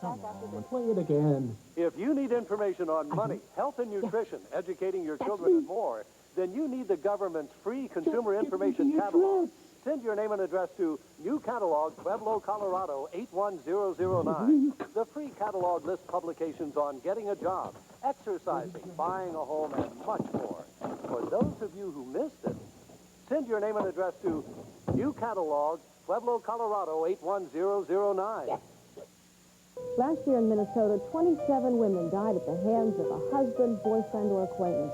Come on, play it again. If you need information on money, health and nutrition, educating your children and more, then you need the government's free consumer information catalog. Send your name and address to New Catalog, Pueblo, Colorado, 81009. The free catalog lists publications on getting a job, exercising, buying a home, and much more. For those of you who missed it, send your name and address to New Catalog, Pueblo, Colorado, 81009. Last year in Minnesota, 27 women died at the hands of a husband, boyfriend, or acquaintance.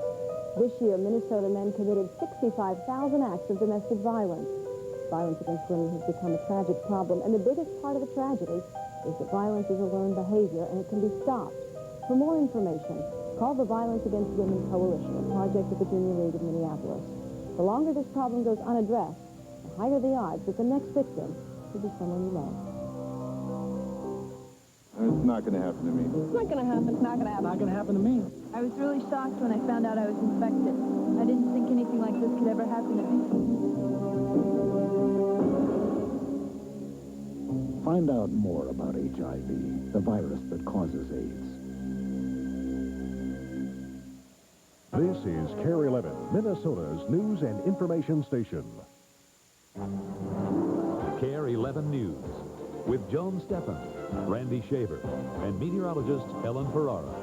This year, Minnesota men committed 65,000 acts of domestic violence. Violence against women has become a tragic problem, and the biggest part of the tragedy is that violence is a learned behavior, and it can be stopped. For more information, call the Violence Against Women Coalition, a project of the Junior League of Minneapolis. The longer this problem goes unaddressed, the higher the odds that the next victim will be someone you love. It's not going to happen to me. It's not going to happen. It's not going to happen. Not going to happen to me. I was really shocked when I found out I was infected. I didn't think anything like this could ever happen to me. Find out more about HIV, the virus that causes AIDS. This is KARE-11, Minnesota's news and information station. KARE-11 News with Joan Steffen, Randy Shaver, and meteorologist Ellen Ferrara.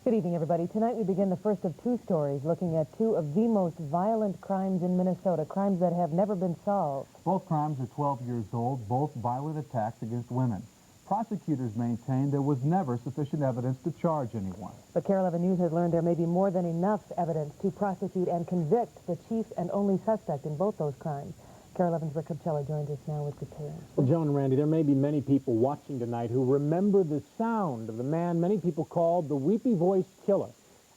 Good evening, everybody. Tonight we begin the first of two stories looking at two of the most violent crimes in Minnesota, crimes that have never been solved. Both crimes are 12 years old, both violent attacks against women. Prosecutors maintain there was never sufficient evidence to charge anyone. But KARE-11 News has learned there may be more than enough evidence to prosecute and convict the chief and only suspect in both those crimes. KARE-11's Rick Capcella joins us now with details. Well, Joan and Randy, there may be many people watching tonight who remember the sound of the man many people called the Weepy-voiced killer.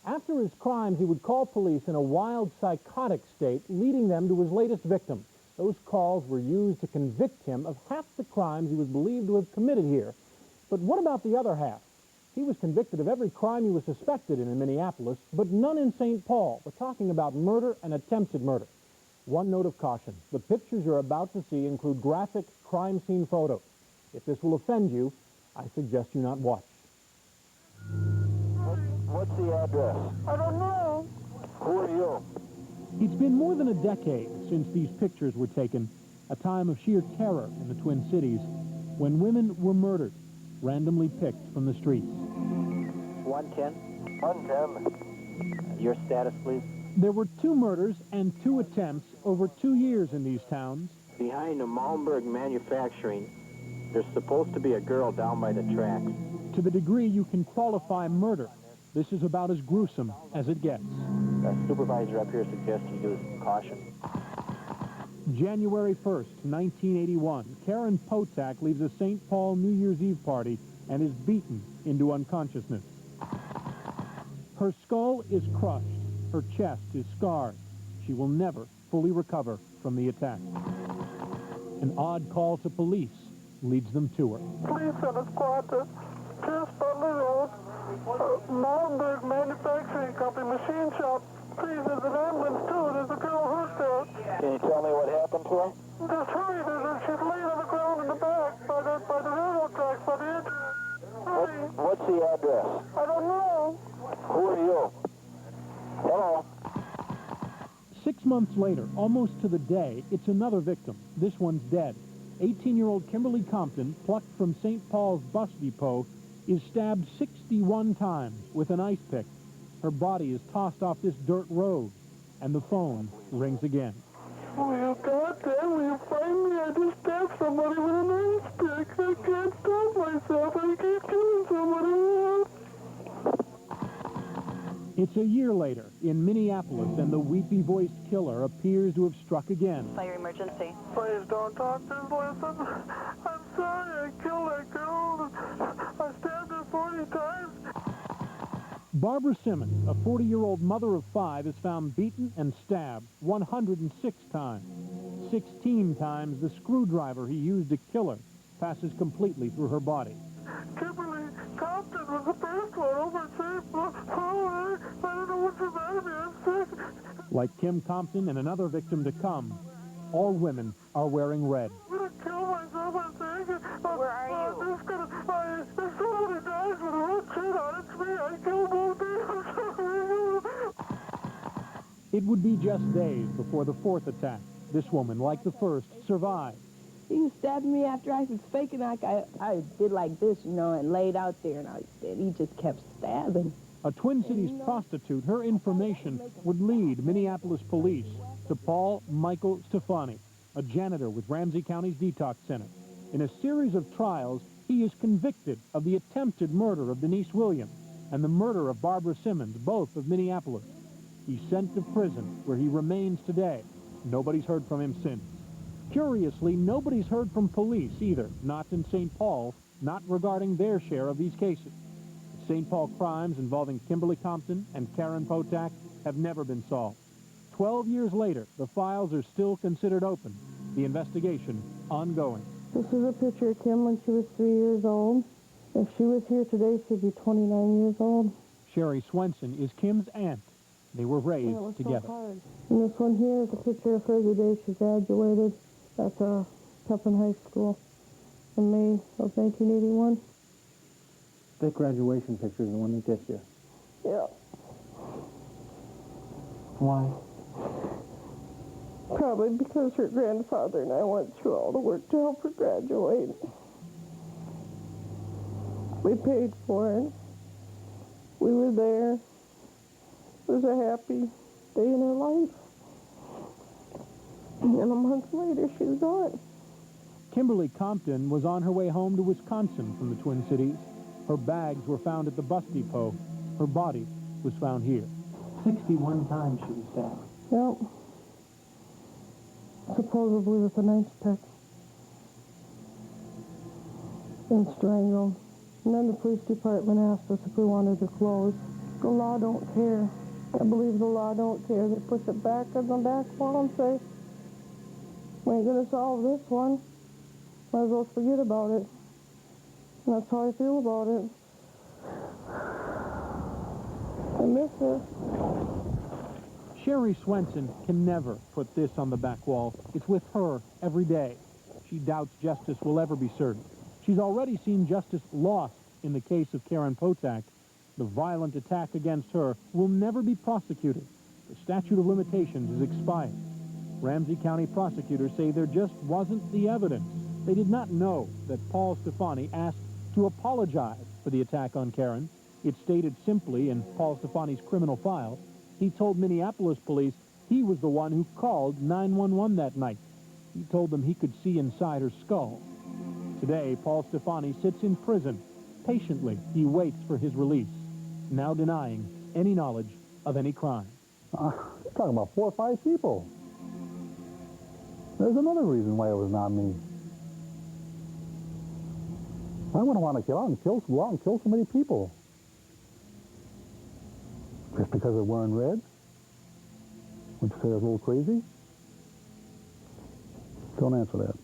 After his crimes, he would call police in a wild, psychotic state, leading them to his latest victim. Those calls were used to convict him of half the crimes he was believed to have committed here. But what about the other half? He was convicted of every crime he was suspected in Minneapolis, but none in St. Paul. We're talking about murder and attempted murder. One note of caution. The pictures you're about to see include graphic crime scene photos. If this will offend you, I suggest you not watch. What's the address? I don't know. Who are you? It's been more than a decade since these pictures were taken, a time of sheer terror in the Twin Cities, when women were murdered, randomly picked from the streets. 110. 110. Your status, please. There were 2 murders and 2 attempts over 2 years in these towns. Behind the Malmberg Manufacturing, there's supposed to be a girl down by the tracks. To the degree you can qualify murder, this is about as gruesome as it gets. The supervisor up here suggests you use caution. January 1st, 1981, Karen Potak leaves a St. Paul New Year's Eve party and is beaten into unconsciousness. Her skull is crushed. Her chest is scarred. She will never fully recover from the attack. An odd call to police leads them to her. Please send a squad to Pierce Butler Road, Malmberg Manufacturing Company, machine shop. Please, there's an ambulance too. There's a girl hurt there. Can you tell me what happened to her? Just hurry, she's laid on the ground in the back by the railroad tracks, by the edge. Hurry. What's the address? I don't know. Who are you? Hello? 6 months later, almost to the day, it's another victim. This one's dead. 18-year-old Kimberly Compton, plucked from St. Paul's bus depot, is stabbed 61 times with an ice pick. Her body is tossed off this dirt road, and the phone rings again. Oh, you goddamn, will you find me? I just stabbed somebody with an ice pick. I can't stop myself. I keep killing somebody. It's a year later in Minneapolis, and the Weepy-voiced killer appears to have struck again. Fire emergency. Please don't talk to him, listen. I'm sorry, I killed that girl. I stabbed her 40 times. Barbara Simmons, a 40-year-old mother of 5, is found beaten and stabbed 106 times. 16 times the screwdriver he used to kill her passes completely through her body. Kimberly Compton was the first one over St. Paul. I don't know what's the matter with me. I'm sick. Like Kim Compton and another victim to come, all women are wearing red. I'm gonna kill myself, I'm thinking. Where are you? If somebody dies with a red shirt on, it's me. I killed both of them. It would be just days before the fourth attack. This woman, like the first, survived. He was stabbing me after I was faking like I did like this, you know, and laid out there, and he just kept stabbing. A Twin Cities prostitute, her information would lead Minneapolis police to Paul Michael Stefani, a janitor with Ramsey County's detox center. In a series of trials, he is convicted of the attempted murder of Denise Williams and the murder of Barbara Simmons, both of Minneapolis. He's sent to prison, where he remains today. Nobody's heard from him since. Curiously, nobody's heard from police either, not in St. Paul, not regarding their share of these cases. The St. Paul crimes involving Kimberly Compton and Karen Potak have never been solved. 12 years later, the files are still considered open, the investigation ongoing. This is a picture of Kim when she was 3 years old. If she was here today, she'd be 29 years old. Sherry Swenson is Kim's aunt. They were raised together. So hard. And this one here is a picture of her the day she graduated at Pepin High School in May of 1981. That graduation picture is the one that gets you. Yeah. Why? Probably because her grandfather and I went through all the work to help her graduate. We paid for it. We were there. It was a happy day in her life. And a month later, she was gone. Kimberly Compton was on her way home to Wisconsin from the Twin Cities. Her bags were found at the bus depot. Her body was found here. 61 times she was stabbed. Yep. Supposedly with a knife pick. And strangled. And then the police department asked us if we wanted her clothes. The law don't care. I believe the law don't care. They push it back on the back wall and say, we ain't gonna solve this one. Might as well forget about it. And that's how I feel about it. I miss her. Sherry Swenson can never put this on the back wall. It's with her every day. She doubts justice will ever be certain. She's already seen justice lost in the case of Karen Potak. The violent attack against her will never be prosecuted. The statute of limitations is expired. Ramsey County prosecutors say there just wasn't the evidence. They did not know that Paul Stefani asked to apologize for the attack on Karen. It stated simply in Paul Stefani's criminal file, he told Minneapolis police he was the one who called 911 that night. He told them he could see inside her skull. Today, Paul Stefani sits in prison. Patiently, he waits for his release, now denying any knowledge of any crime. You're talking about 4 or 5 people. There's another reason why it was not me. I wouldn't want to go out and kill so many people. Just because they're wearing red? Would you say I was a little crazy? Don't answer that.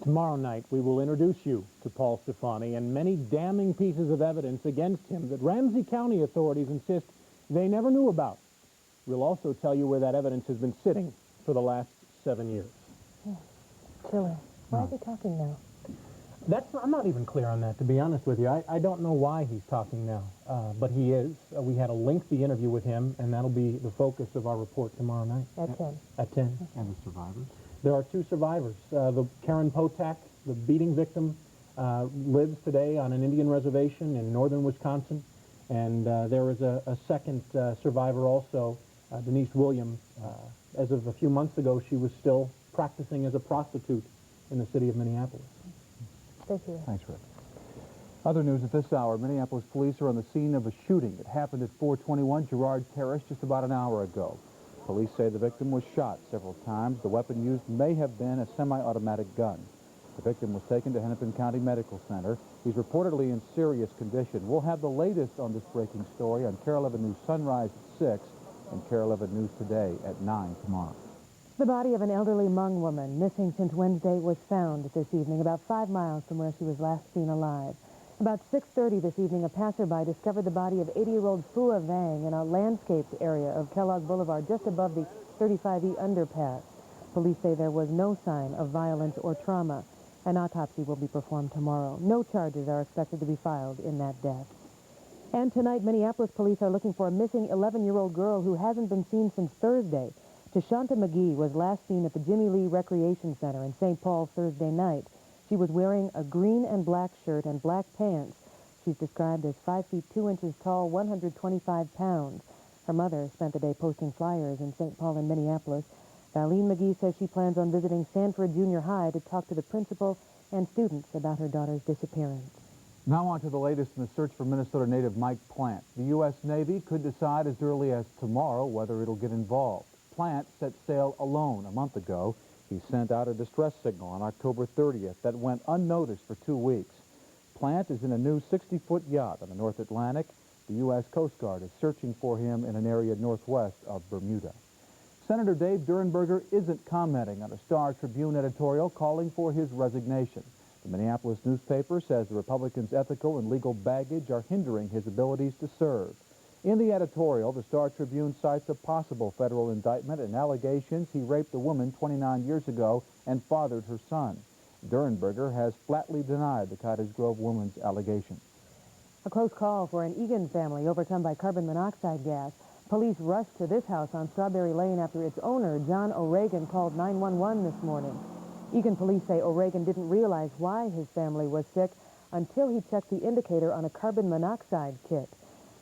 Tomorrow night, we will introduce you to Paul Stefani and many damning pieces of evidence against him that Ramsey County authorities insist they never knew about. We'll also tell you where that evidence has been sitting for the last 7 years. Chilling. Why is he talking now? I'm not even clear on that, to be honest with you. I don't know why he's talking now, but he is. We had a lengthy interview with him, and that'll be the focus of our report tomorrow night. At 10. At 10. And the survivors? There are 2 survivors. The Karen Potak, the beating victim, lives today on an Indian reservation in northern Wisconsin. And there is a second survivor also, Denise Williams. As of a few months ago, she was still practicing as a prostitute in the city of Minneapolis. Thank you. Thanks, Rick. Other news at this hour, Minneapolis police are on the scene of a shooting. It happened at 421 Girard Terrace just about an hour ago. Police say the victim was shot several times. The weapon used may have been a semi-automatic gun. The victim was taken to Hennepin County Medical Center. He's reportedly in serious condition. We'll have the latest on this breaking story on KARE 11 News Sunrise at 6 and KARE 11 News Today at 9 tomorrow. The body of an elderly Hmong woman, missing since Wednesday, was found this evening about 5 miles from where she was last seen alive. About 6:30 this evening, a passerby discovered the body of 80-year-old Fua Vang in a landscaped area of Kellogg Boulevard just above the 35E underpass. Police say there was no sign of violence or trauma. An autopsy will be performed tomorrow. No charges are expected to be filed in that death. And tonight, Minneapolis police are looking for a missing 11-year-old girl who hasn't been seen since Thursday. Tashonta McGee was last seen at the Jimmy Lee Recreation Center in St. Paul Thursday night. She was wearing a green and black shirt and black pants. She's described as 5 feet 2 inches tall, 125 pounds. Her mother spent the day posting flyers in St. Paul and Minneapolis. Darlene McGee says she plans on visiting Sanford Junior High to talk to the principal and students about her daughter's disappearance. Now on to the latest in the search for Minnesota native Mike Plant. The U.S. Navy could decide as early as tomorrow whether it'll get involved. Plant set sail alone a month ago. He sent out a distress signal on October 30th that went unnoticed for 2 weeks. Plant is in a new 60-foot yacht on the North Atlantic. The U.S. Coast Guard is searching for him in an area northwest of Bermuda. Senator Dave Durenberger isn't commenting on a Star Tribune editorial calling for his resignation. The Minneapolis newspaper says the Republicans' ethical and legal baggage are hindering his abilities to serve. In the editorial, the Star Tribune cites a possible federal indictment and allegations he raped a woman 29 years ago and fathered her son. Durenberger has flatly denied the Cottage Grove woman's allegations. A close call for an Egan family overcome by carbon monoxide gas. Police rushed to this house on Strawberry Lane after its owner, John O'Regan, called 911 this morning. Egan police say O'Regan didn't realize why his family was sick until he checked the indicator on a carbon monoxide kit.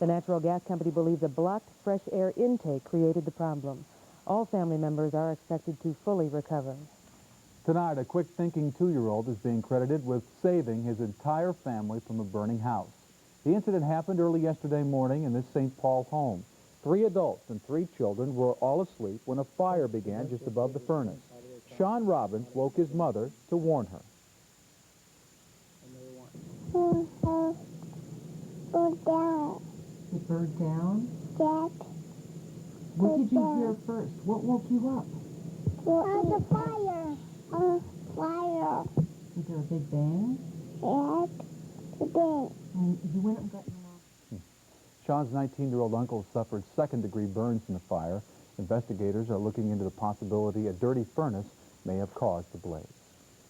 The natural gas company believes a blocked fresh air intake created the problem. All family members are expected to fully recover. Tonight, a quick-thinking 2-year-old is being credited with saving his entire family from a burning house. The incident happened early yesterday morning in this St. Paul home. 3 adults and 3 children were all asleep when a fire began just above the furnace. Sean Robbins woke his mother to warn her. It burned down? Dad. What did you hear first? What woke you up? The fire. Fire. Was there a big bang? Dad. The bang. And you went up and got your mom? Sean's 19-year-old uncle suffered second-degree burns in the fire. Investigators are looking into the possibility a dirty furnace may have caused the blaze.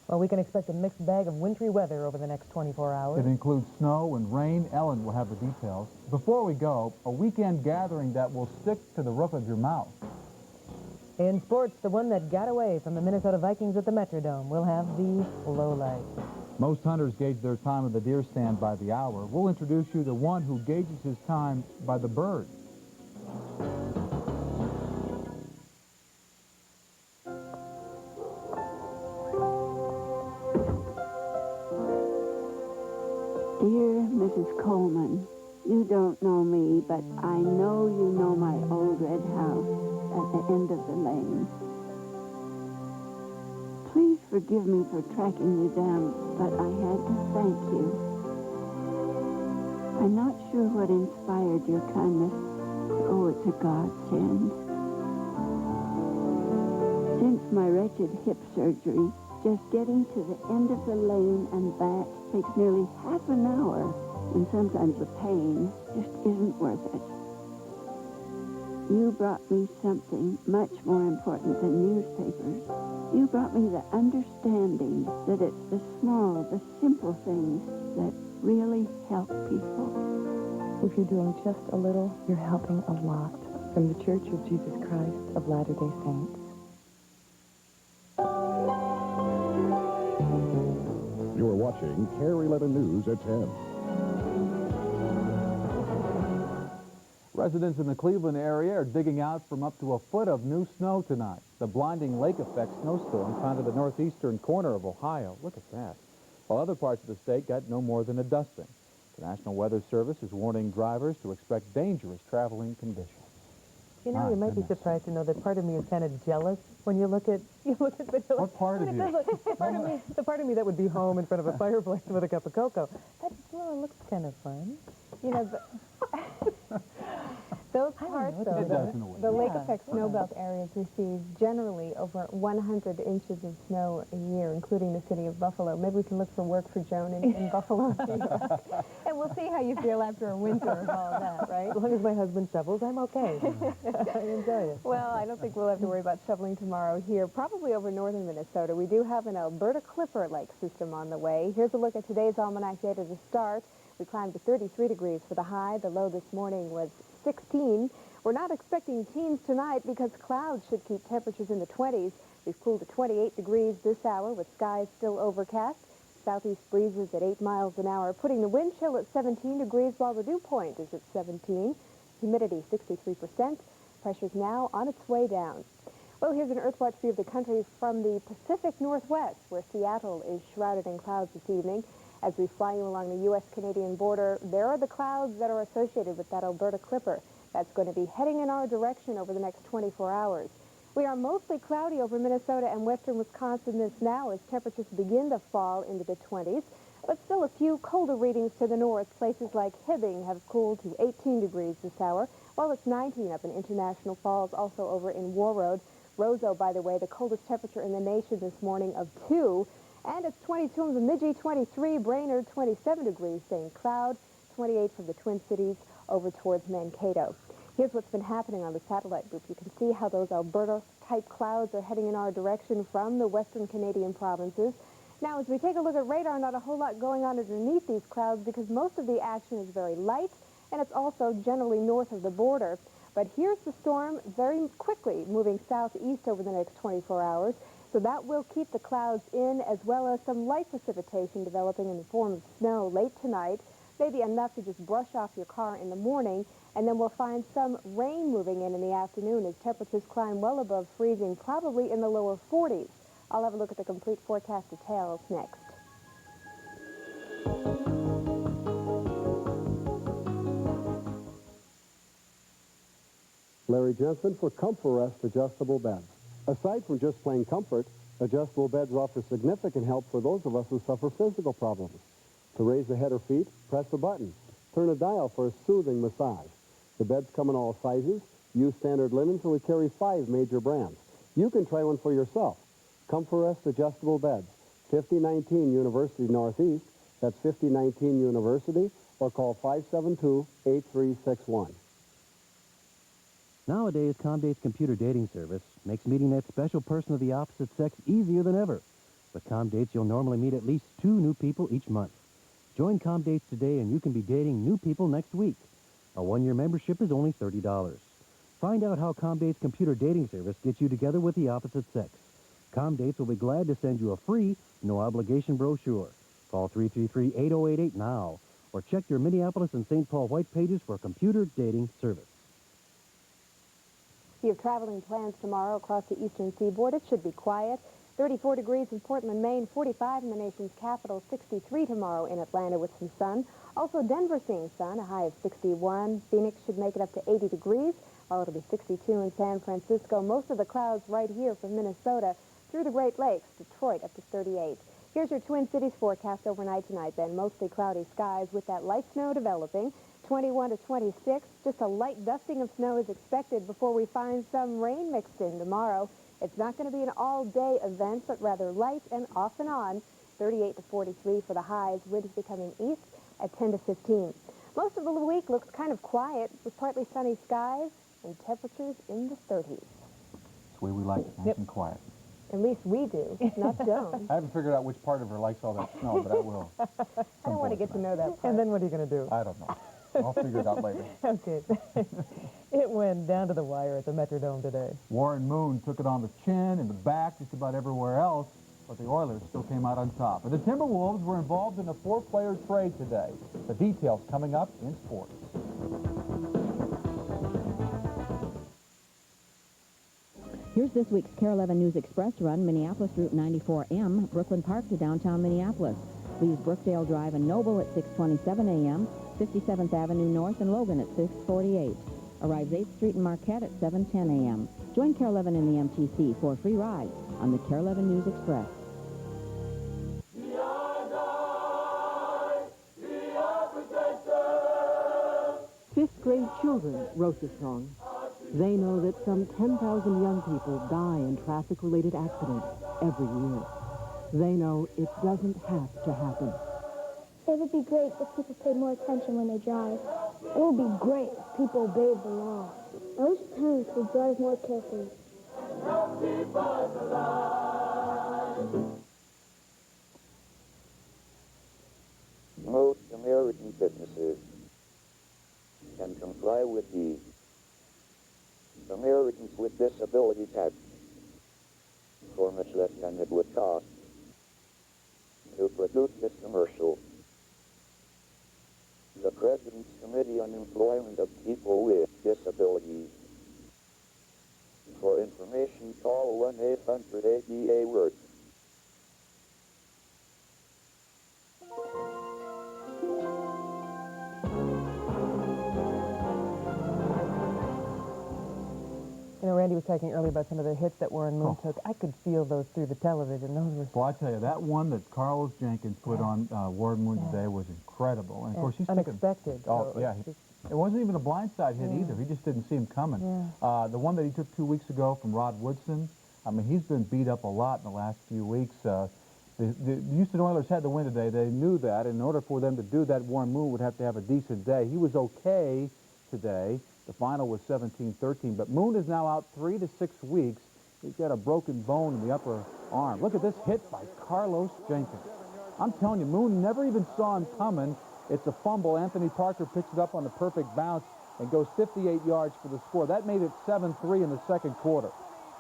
Well, we can expect a mixed bag of wintry weather over the next 24 hours. It includes snow and rain. Ellen will have the details. Before we go, a weekend gathering that will stick to the roof of your mouth. In sports, the one that got away from the Minnesota Vikings at the Metrodome will have the low light. Most hunters gauge their time at the deer stand by the hour. We'll introduce you to one who gauges his time by the birds. Dear Mrs. Coleman, you don't know me, but I know you know my old red house at the end of the lane. Please forgive me for tracking you down, but I had to thank you. I'm not sure what inspired your kindness. Oh, it's a godsend. Since my wretched hip surgery, just getting to the end of the lane and back takes nearly half an hour, and sometimes the pain just isn't worth it. You brought me something much more important than newspapers. You brought me the understanding that it's the small, the simple things that really help people. If you're doing just a little, you're helping a lot. From the Church of Jesus Christ of Latter-day Saints. You're watching KARE-11 News at 10. Residents in the Cleveland area are digging out from up to a foot of new snow tonight. The blinding lake effect snowstorm found at the northeastern corner of Ohio. Look at that. While other parts of the state got no more than a dusting. The National Weather Service is warning drivers to expect dangerous traveling conditions. You know, you might be surprised to know that part of me is kind of jealous when you look at What part of you? The part of me that would be home in front of a fireplace with a cup of cocoa. That looks kind of fun. You know, Those parts, though, the lake effect snowbelt areas receive generally over 100 inches of snow a year, including the city of Buffalo. Maybe we can look for work for Joan in Buffalo, New York. And we'll see how you feel after a winter of all of that, right? As long as my husband shovels, I'm okay. I enjoy it. Well, I don't think we'll have to worry about shoveling tomorrow here. Probably over northern Minnesota. We do have an Alberta Clipper Lake system on the way. Here's a look at today's almanac data to start. We climbed to 33 degrees for the high. The low this morning was 16. We're not expecting teens tonight because clouds should keep temperatures in the 20s. We've cooled to 28 degrees this hour with skies still overcast. Southeast breezes at 8 miles an hour, putting the wind chill at 17 degrees while the dew point is at 17. Humidity 63%. Pressure's now on its way down. Well, here's an Earthwatch view of the country from the Pacific Northwest, where Seattle is shrouded in clouds this evening. As we fly you along the U.S.-Canadian border, there are the clouds that are associated with that Alberta Clipper. That's going to be heading in our direction over the next 24 hours. We are mostly cloudy over Minnesota and western Wisconsin this now as temperatures begin to fall into the 20s, but still a few colder readings to the north. Places like Hibbing have cooled to 18 degrees this hour, while it's 19 up in International Falls, also over in Warroad. Roseau, by the way, the coldest temperature in the nation this morning of 2. And it's 22 in Bemidji, 23, Brainerd, 27 degrees, St. Cloud, 28 from the Twin Cities over towards Mankato. Here's what's been happening on the satellite group. You can see how those Alberta-type clouds are heading in our direction from the western Canadian provinces. Now, as we take a look at radar, not a whole lot going on underneath these clouds because most of the action is very light, and it's also generally north of the border. But here's the storm very quickly moving southeast over the next 24 hours. So that will keep the clouds in, as well as some light precipitation developing in the form of snow late tonight, maybe enough to just brush off your car in the morning, and then we'll find some rain moving in the afternoon as temperatures climb well above freezing, probably in the lower 40s. I'll have a look at the complete forecast details next. Larry Jensen for ComfortRest adjustable beds. Aside from just plain comfort, adjustable beds offer significant help for those of us who suffer physical problems. To raise the head or feet, press a button. Turn a dial for a soothing massage. The beds come in all sizes. Use standard linen, so we carry 5 major brands. You can try one for yourself. ComfortRest adjustable beds, 5019 University Northeast. That's 5019 University, or call 572-8361. Nowadays, Comdate's computer dating service makes meeting that special person of the opposite sex easier than ever. With Comdates, you'll normally meet at least 2 new people each month. Join Comdates today and you can be dating new people next week. A 1-year membership is only $30. Find out how Comdate's computer dating service gets you together with the opposite sex. Comdates will be glad to send you a free, no-obligation brochure. Call 333-8088 now, or check your Minneapolis and St. Paul White pages for computer dating service. If you have traveling plans tomorrow across the eastern seaboard, it should be quiet. 34 degrees in Portland, Maine, 45 in the nation's capital, 63 tomorrow in Atlanta with some sun. Also, Denver seeing sun, a high of 61. Phoenix should make it up to 80 degrees, while it'll be 62 in San Francisco. Most of the clouds right here from Minnesota through the Great Lakes, Detroit up to 38. Here's your Twin Cities forecast overnight tonight, then. Mostly cloudy skies with that light snow developing. 21 to 26. Just a light dusting of snow is expected before we find some rain mixed in tomorrow. It's not going to be an all-day event, but rather light and off and on. 38 to 43 for the highs. Winds becoming east at 10 to 15. Most of the week looks kind of quiet with partly sunny skies and temperatures in the 30s. That's the way we like it, nice and quiet. At least we do, not Joan. I haven't figured out which part of her likes all that snow, but I will. I don't want to get to know that part. And then what are you going to do? I don't know. I'll figure it out later. Okay. It went down to the wire at the Metrodome today. Warren Moon took it on the chin and the back, just about everywhere else, but the Oilers still came out on top. And the Timberwolves were involved in a 4-player trade today. The details coming up in sports. Here's this week's KARE-11 News Express run, Minneapolis Route 94M, Brooklyn Park to downtown Minneapolis. Leaves Brookdale Drive and Noble at 6:27 a.m., 57th Avenue North and Logan at 6:48. Arrives 8th Street and Marquette at 7:10 a.m. Join KARE-11 in the MTC for a free ride on the KARE-11 News Express. Fifth grade children wrote the song. They know that some 10,000 young people die in traffic-related accidents every year. They know it doesn't have to happen. It would be great if people paid more attention when they drive. It would be great if people obeyed the law. I wish parents would drive more carefully. Most American businesses can comply with the Americans with Disabilities Act for much less than it would cost to produce this commercial. The President's Committee on Employment of People with Disabilities. For information, call 1-800-ADA-WORK. You know, Randy was talking earlier about some of the hits that Warren Moon took. I could feel those through the television. Those were... Well, I tell you, that one that Carlos Jenkins put on Warren Moon today was incredible. And, of course, he's unexpected. Oh, yeah. It wasn't even a blindside hit either. He just didn't see him coming. The one that he took 2 weeks ago from Rod Woodson, I mean, he's been beat up a lot in the last few weeks. The Houston Oilers had to win today. They knew that. In order for them to do that, Warren Moon would have to have a decent day. He was okay today. The final was 17-13, but Moon is now out 3 to 6 weeks. He's got a broken bone in the upper arm. Look at this hit by Carlos Jenkins. I'm telling you, Moon never even saw him coming. It's a fumble. Anthony Parker picks it up on the perfect bounce and goes 58 yards for the score. That made it 7-3 in the second quarter.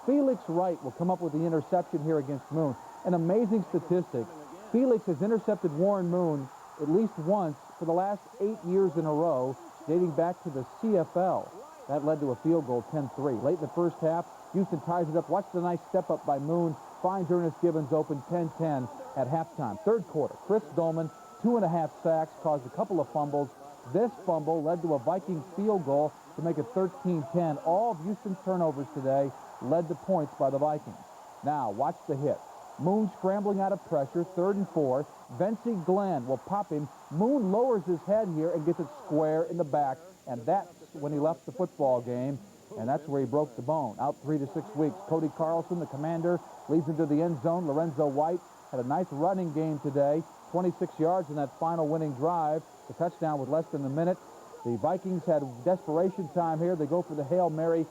Felix Wright will come up with the interception here against Moon. An amazing statistic. Felix has intercepted Warren Moon at least once for the last 8 years in a row, dating back to the CFL. That led to a field goal, 10-3. Late in the first half, Houston ties it up. Watch the nice step up by Moon. Finds Ernest Gibbons open 10-10 at halftime. Third quarter, Chris Dolman, 2.5 sacks, caused a couple of fumbles. This fumble led to a Vikings field goal to make it 13-10. All of Houston's turnovers today led to points by the Vikings. Now, watch the hit. Moon scrambling out of pressure, 3rd and 4. Vency Glenn will pop him. Moon lowers his head here and gets it square in the back, and that's when he left the football game, and that's where he broke the bone. Out 3 to 6 weeks. Cody Carlson, the commander, leads into the end zone. Lorenzo White had a nice running game today, 26 yards in that final winning drive. The touchdown with less than a minute. The Vikings had desperation time here. They go for the Hail Mary.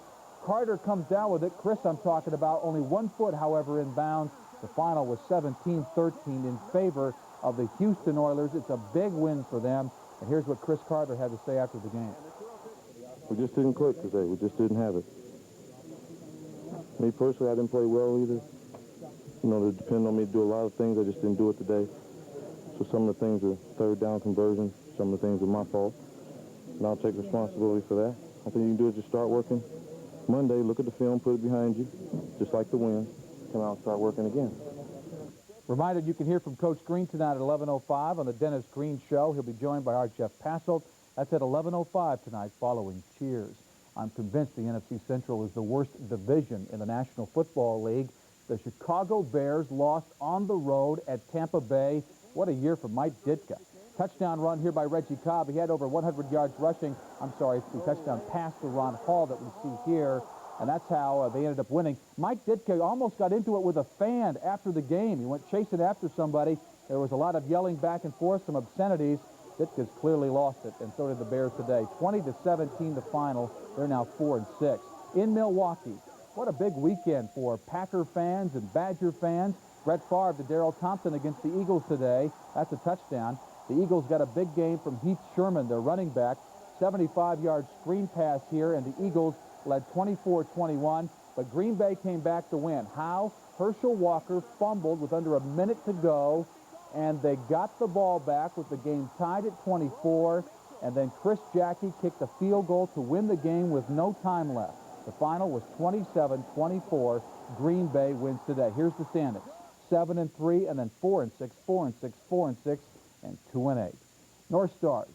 Carter comes down with it. Chris, I'm talking about, only 1 foot, however, in bounds. The final was 17-13 in favor of the Houston Oilers. It's a big win for them. And here's what Chris Carter had to say after the game. We just didn't click today. We just didn't have it. Me personally, I didn't play well either. You know, it depended on me to do a lot of things. I just didn't do it today. So some of the things are third down conversions. Some of the things are my fault. And I'll take responsibility for that. I think you can do is just start working. Monday, look at the film, put it behind you, just like the win. Come out and start working again. Reminded you can hear from Coach Green tonight at 11:05 on the Dennis Green Show. He'll be joined by our Jeff Passolt. That's at 11:05 tonight following Cheers. I'm convinced the NFC Central is the worst division in the National Football League. The Chicago Bears lost on the road at Tampa Bay. What a year for Mike Ditka. Touchdown run here by Reggie Cobb. He had over 100 yards rushing. I'm sorry, it's the touchdown pass to Ron Hall that we see here. And that's how they ended up winning. Mike Ditka almost got into it with a fan after the game. He went chasing after somebody. There was a lot of yelling back and forth, some obscenities. Ditka's clearly lost it, and so did the Bears today. 20-17 the final. They're now 4-6. In Milwaukee, what a big weekend for Packer fans and Badger fans. Brett Favre to Darrell Thompson against the Eagles today. That's a touchdown. The Eagles got a big game from Heath Sherman, their running back. 75-yard screen pass here, and the Eagles led 24-21, but Green Bay came back to win. How? Herschel Walker fumbled with under a minute to go, and they got the ball back with the game tied at 24, and then Chris Jackie kicked a field goal to win the game with no time left. The final was 27-24. Green Bay wins today. Here's the standings. 7-3, and then 4-6, 4-6, 4-6, and 2-8. North Stars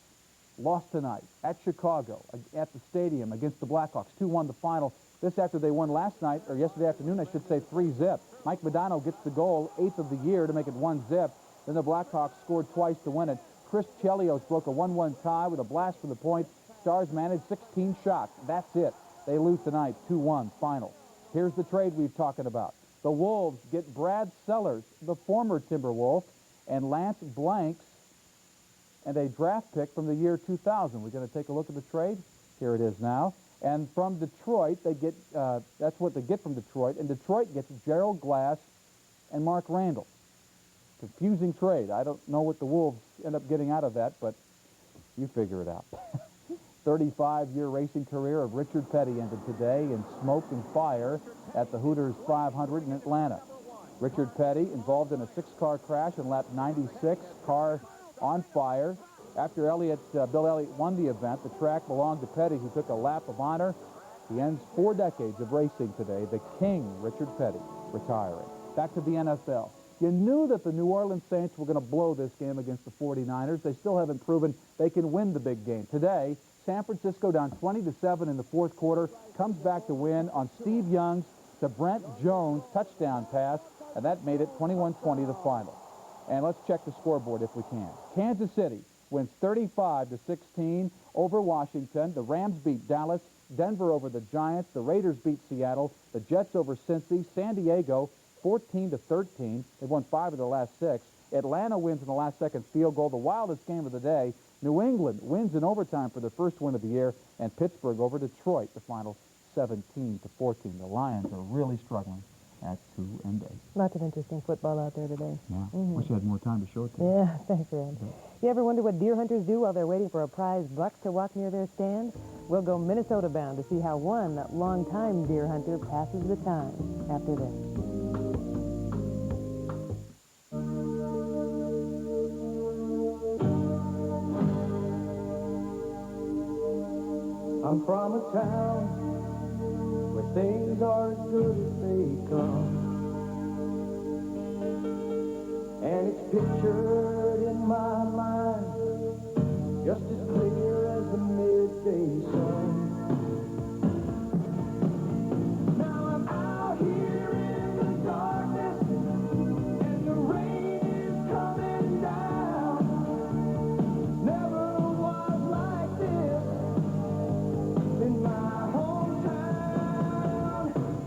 lost tonight at Chicago, at the stadium against the Blackhawks. 2-1 the final. This after they won last night, or yesterday afternoon, I should say, 3-zip. Mike Modano gets the goal, 8th of the year, to make it 1-zip. Then the Blackhawks scored twice to win it. Chris Chelios broke a 1-1 tie with a blast from the point. Stars managed 16 shots. That's it. They lose tonight, 2-1, final. Here's the trade we've talking about. The Wolves get Brad Sellers, the former Timberwolf, and Lance Blanks, and a draft pick from the year 2000. We're going to take a look at the trade. Here it is now. And from Detroit, they get, that's what they get from Detroit, and Detroit gets Gerald Glass and Mark Randall. Confusing trade. I don't know what the Wolves end up getting out of that, but you figure it out. 35-year racing career of Richard Petty ended today in smoke and fire at the Hooters 500 in Atlanta. Richard Petty involved in a 6-car crash in lap 96, car on fire. After Bill Elliott won the event, the track belonged to Petty, who took a lap of honor. He ends 4 decades of racing today. The King, Richard Petty, retiring. Back to the NFL. You knew that the New Orleans Saints were going to blow this game against the 49ers. They still haven't proven they can win the big game. Today, San Francisco down 20-7 in the fourth quarter, comes back to win on Steve Young's to Brent Jones touchdown pass, and that made it 21-20 the final. And let's check the scoreboard if we can. Kansas City wins 35-16 over Washington. The Rams beat Dallas, Denver over the Giants, the Raiders beat Seattle, the Jets over Cincy, San Diego 14-13. They've won 5 of their last 6. Atlanta wins in the last-second field goal, the wildest game of the day. New England wins in overtime for their first win of the year, and Pittsburgh over Detroit, the final 17-14. The Lions are really struggling at 2-8. Lots of interesting football out there today. Yeah. Wish I had more time to show it to you. Yeah, thanks, Rand. You ever wonder what deer hunters do while they're waiting for a prize buck to walk near their stand? We'll go Minnesota bound to see how one long-time deer hunter passes the time after this. I'm from a town where things are as good as they come, and it's pictured in my mind just as clear as the midday sun. Now I'm out here in the darkness, and the rain is coming down. Never was like this in my hometown.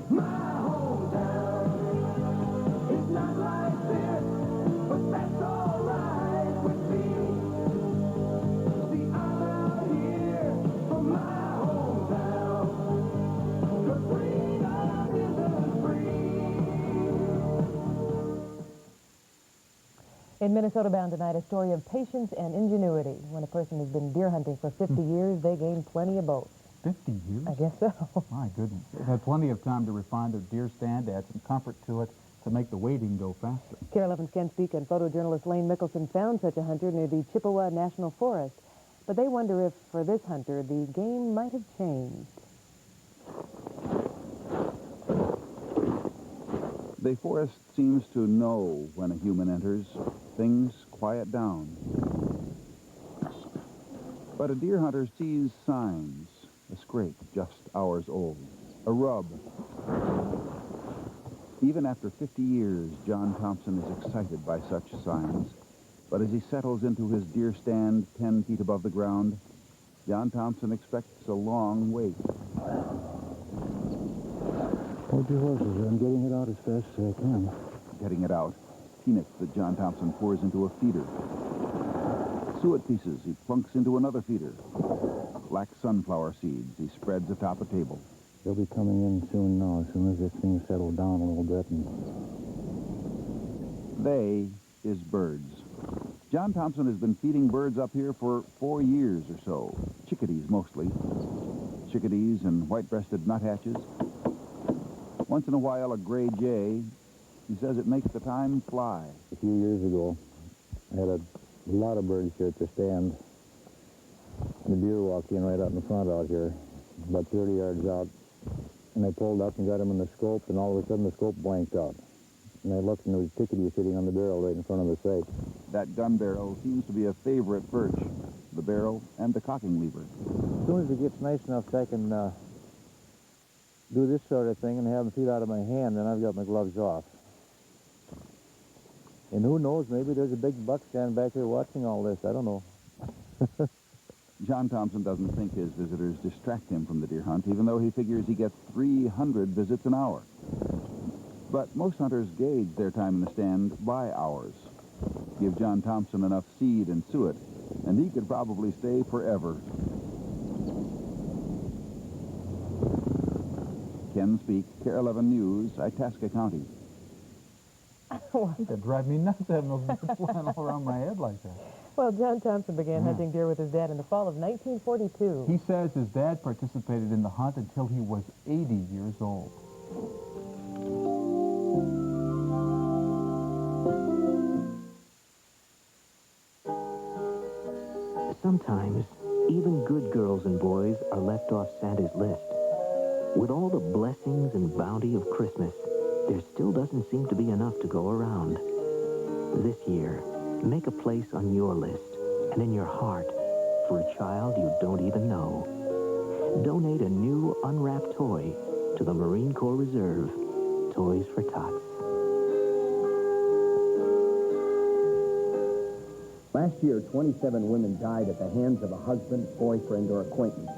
My hometown is not like this, but that's all right with me. See, I'm out here for my hometown, 'cause freedom isn't free. In Minnesota bound tonight, a story of patience and ingenuity. When a person has been deer hunting for 50 years, they gain plenty of both. 50 years? I guess so. My goodness. They've had plenty of time to refine their deer stand, to add some comfort to it, to make the waiting go faster. KARE-11's Ken Speake and photojournalist Lane Mickelson found such a hunter near the Chippewa National Forest. But they wonder if, for this hunter, the game might have changed. The forest seems to know when a human enters, things quiet down. But a deer hunter sees signs. A scrape just hours old, a rub. Even after 50 years, John Thompson is excited by such signs. But as he settles into his deer stand 10 feet above the ground, John Thompson expects a long wait. Hold your horses. I'm getting it out as fast as I can. Getting it out, peanuts that John Thompson pours into a feeder. Suet pieces he plunks into another feeder. Black sunflower seeds he spreads atop a table. They'll be coming in soon now, as soon as this thing settles down a little bit. They is birds. John Thompson has been feeding birds up here for 4 years or so. Chickadees mostly. Chickadees and white-breasted nuthatches. Once in a while a gray jay. He says it makes the time fly. A few years ago, I had a lot of birds here at the stand. The deer walked in right out in the front out here, about 30 yards out. And I pulled up and got him in the scope, and all of a sudden the scope blanked out. And I looked, and there was a chickadee sitting on the barrel right in front of the sight. That gun barrel seems to be a favorite perch. The barrel and the cocking lever. As soon as it gets nice enough so I can do this sort of thing and have them feed out of my hand, then I've got my gloves off. And who knows, maybe there's a big buck standing back here watching all this. I don't know. John Thompson doesn't think his visitors distract him from the deer hunt, even though he figures he gets 300 visits an hour. But most hunters gauge their time in the stand by hours. Give John Thompson enough seed and suet, and he could probably stay forever. Ken Speake, KARE-11 News, Ithaca County. It'd drive me nuts having those birds flying all around my head like that. Well, John Thompson began hunting deer with his dad in the fall of 1942. He says his dad participated in the hunt until he was 80 years old. Sometimes, even good girls and boys are left off Santa's list. With all the blessings and bounty of Christmas, there still doesn't seem to be enough to go around. This year, make a place on your list and in your heart for a child you don't even know. Donate a new unwrapped toy to the Marine Corps Reserve, Toys for Tots. Last year, 27 women died at the hands of a husband, boyfriend, or acquaintance.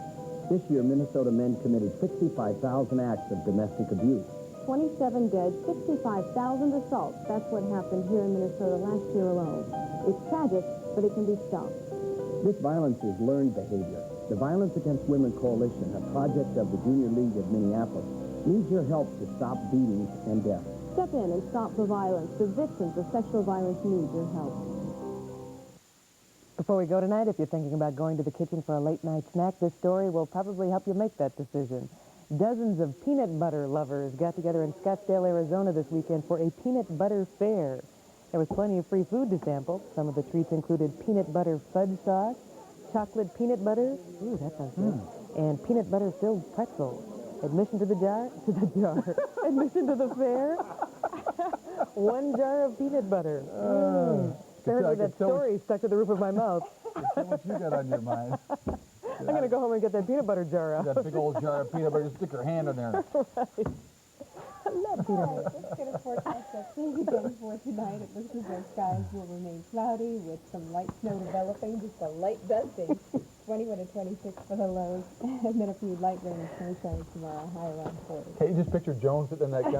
This year, Minnesota men committed 65,000 acts of domestic abuse. 27 dead, 65,000 assaults. That's what happened here in Minnesota last year alone. It's tragic, but it can be stopped. This violence is learned behavior. The Violence Against Women Coalition, a project of the Junior League of Minneapolis, needs your help to stop beatings and death. Step in and stop the violence. The victims of sexual violence need your help. Before we go tonight, if you're thinking about going to the kitchen for a late-night snack, this story will probably help you make that decision. Dozens of peanut butter lovers got together in Scottsdale, Arizona this weekend for a peanut butter fair. There was plenty of free food to sample. Some of the treats included peanut butter fudge sauce, chocolate peanut butter, ooh, that sounds good, and peanut butter filled pretzels. Admission to the jar, admission to the fair, 1 jar of peanut butter. Apparently that story stuck to the roof of my mouth. What you got on your mind? I'm going to go home and get that peanut butter jar out. That big old jar of peanut butter, stick your hand in there. Right. I love peanut butter. Let's get a forecast update again for tonight. It looks as though skies will remain cloudy with some light snow developing, just a light dusting. 21 to 26 for the lows, and then a few light rain and sunshine tomorrow, high around 40. Hey, you just picture Jones sitting in that